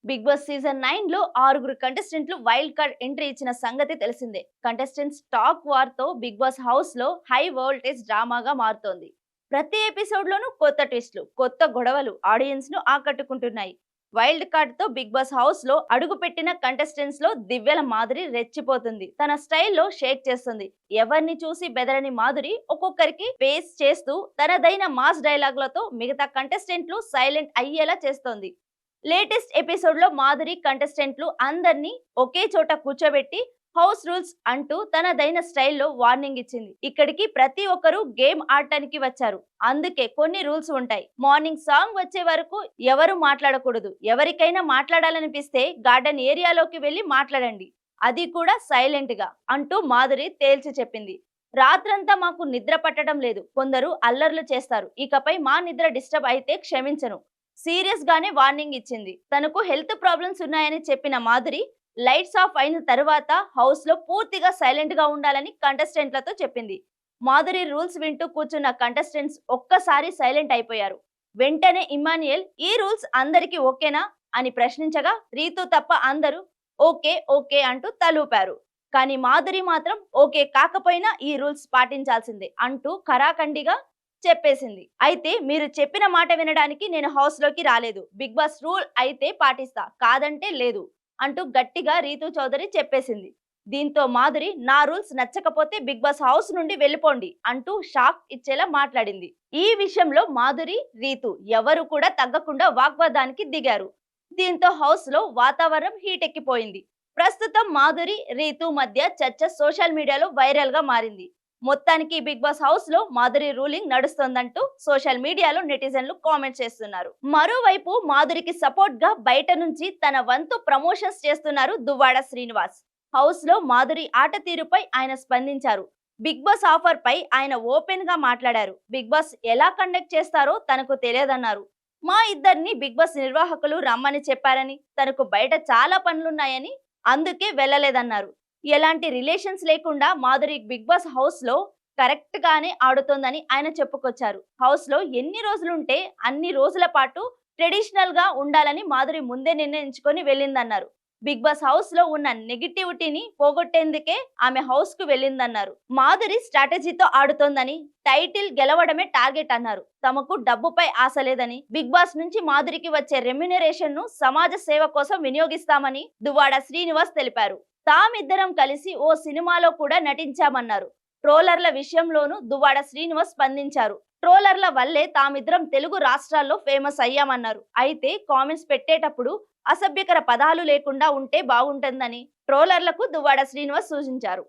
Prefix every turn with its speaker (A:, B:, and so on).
A: Big boss season 9 లో ఆరుగురు కంటెస్టెంట్లు wild card entry ఇచ్చిన సంగతి తెలిసిందే. కంటెస్టెంట్స్ టాక్ వార్ తో బిగ్ బాస్ హౌస్ లో హై వోల్టేజ్ డ్రామాగా మారుతోంది. ప్రతి ఎపిసోడ్ లోనూ కొత్త ట్విస్టులు, కొత్త గొడవలు ఆడియన్స్ ను ఆకట్టుకుంటున్నాయి. వైల్డ్ కార్డ్ తో బిగ్ బాస్ హౌస్ లో అడుగుపెట్టిన కంటెస్టెంట్స్ లో దివ్యల మాధురి రెచ్చిపోతుంది. తన స్టైల్లో షేక్ చేస్తుంది. ఎవరిని చూసి బెదరని మాధురి ఒక్కొక్కరికి ఫేస్ చేస్తూ తనదైన మాస్ డైలాగులతో మిగతా కంటెస్టెంట్లు సైలెంట్ అయ్యేలా చేస్తోంది. లేటెస్ట్ ఎపిసోడ్ లో మాధురి కంటెస్టెంట్లు అందరినీ ఒకే చోట కూర్చోబెట్టి హౌస్ రూల్స్ అంటూ తనదైన స్టైల్లో వార్నింగ్ ఇచ్చింది. ఇక్కడికి ప్రతి ఒక్కరూ గేమ్ ఆడటానికి వచ్చారు, అందుకే కొన్ని రూల్స్ ఉంటాయి. మార్నింగ్ సాంగ్ వచ్చే వరకు ఎవరు మాట్లాడకూడదు. ఎవరికైనా మాట్లాడాలనిపిస్తే గార్డెన్ ఏరియాలోకి వెళ్లి మాట్లాడండి, అది కూడా సైలెంట్ గా అంటూ మాధురి తేల్చి చెప్పింది. రాత్రంతా మాకు నిద్ర పట్టడం లేదు, కొందరు అల్లర్లు చేస్తారు, ఇకపై మా నిద్ర డిస్టర్బ్ అయితే క్షమించను, సీరియస్ గానే వార్నింగ్ ఇచ్చింది. తనకు హెల్త్ ప్రాబ్లమ్స్ ఉన్నాయని చెప్పిన మాధురి లైట్స్ ఆఫ్ అయిన తరువాత హౌస్ లో పూర్తిగా సైలెంట్ గా ఉండాలని కంటెస్టెంట్లతో చెప్పింది. మాధురి రూల్స్ వింటూ కూర్చున్న కంటెస్టెంట్స్ ఒక్కసారి సైలెంట్ అయిపోయారు. వెంటనే ఇమాన్యుయల్ ఈ రూల్స్ అందరికీ ఓకేనా అని ప్రశ్నించగా రీతు తప్ప అందరూ ఓకే ఓకే అంటూ తలూపారు. కానీ మాధురి మాత్రం ఓకే కాకపోయినా ఈ రూల్స్ పాటించాల్సిందే అంటూ ఖరాఖండిగా చెప్పేసింది. అయితే మీరు చెప్పిన మాట వినడానికి నేను హౌస్ లోకి రాలేదు. బిగ్ బాస్ రూల్ అయితే పాటిస్తా, కాదంటే లేదు అంటూ గట్టిగా రీతు చౌదరి చెప్పేసింది. దీంతో మాధురి నా రూల్స్ నచ్చకపోతే బిగ్ బాస్ హౌస్ నుండి వెళ్ళిపోండి అంటూ షాక్ ఇచ్చేలా మాట్లాడింది. ఈ విషయంలో మాధురి, రీతు ఎవరు కూడా తగ్గకుండా వాగ్వాదానికి దిగారు. దీంతో హౌస్ లో వాతావరణం హీట్ ఎక్కిపోయింది. ప్రస్తుతం మాధురి, రీతు మధ్య చర్చ సోషల్ మీడియాలో వైరల్ గా మారింది. మొత్తానికి బిగ్ బాస్ హౌస్ లో మాధురి రూలింగ్ నడుస్తోందంటూ సోషల్ మీడియాలో నెటిజన్లు కామెంట్ చేస్తున్నారు. మరోవైపు మాధురికి సపోర్ట్ గా బయట నుంచి తన వంతు ప్రమోషన్స్ చేస్తున్నారు దువ్వాడ శ్రీనివాస్. హౌస్ లో మాధురి ఆట తీరుపై ఆయన స్పందించారు. బిగ్ బాస్ ఆఫర్ పై ఆయన ఓపెన్ గా మాట్లాడారు. బిగ్ బాస్ ఎలా కండక్ట్ చేస్తారో తనకు తెలియదన్నారు. మా ఇద్దరిని బిగ్ బాస్ నిర్వాహకులు రమ్మని చెప్పారని, తనకు బయట చాలా పనులున్నాయని అందుకే వెళ్ళలేదన్నారు. ఎలాంటి రిలేషన్స్ లేకుండా మాధురి బిగ్ బాస్ హౌస్ లో కరెక్ట్ గానే ఆడుతోందని ఆయన చెప్పుకొచ్చారు. హౌస్ లో ఎన్ని రోజులుంటే అన్ని రోజుల పాటు ట్రెడిషనల్ గా ఉండాలని మాధురి ముందే నిర్ణయించుకొని వెళ్ళిందన్నారు. బిగ్ బాస్ హౌస్ లో ఉన్న నెగిటివిటీని పోగొట్టేందుకే ఆమె హౌస్ కు వెళ్ళిందన్నారు. మాధురి స్ట్రాటజీతో ఆడుతోందని, టైటిల్ గెలవడమే టార్గెట్ అన్నారు. తమకు డబ్బుపై ఆశ లేదని, బిగ్ బాస్ నుంచి మాధురికి వచ్చే రెమ్యునరేషన్ ను సమాజ సేవ కోసం వినియోగిస్తామని దువ్వాడ శ్రీనివాస్ తెలిపారు. తామిద్దరం కలిసి ఓ సినిమాలో కూడా నటించామన్నారు. ట్రోలర్ల విషయంలోనూ దువ్వాడ శ్రీనివాస్ స్పందించారు. ట్రోలర్ల వల్లే తామిద్దరం తెలుగు రాష్ట్రాల్లో ఫేమస్ అయ్యామన్నారు. అయితే కామెంట్స్ పెట్టేటప్పుడు అసభ్యకర పదాలు లేకుండా ఉంటే బాగుంటుందని ట్రోలర్లకు దువ్వాడ శ్రీనివాస్ సూచించారు.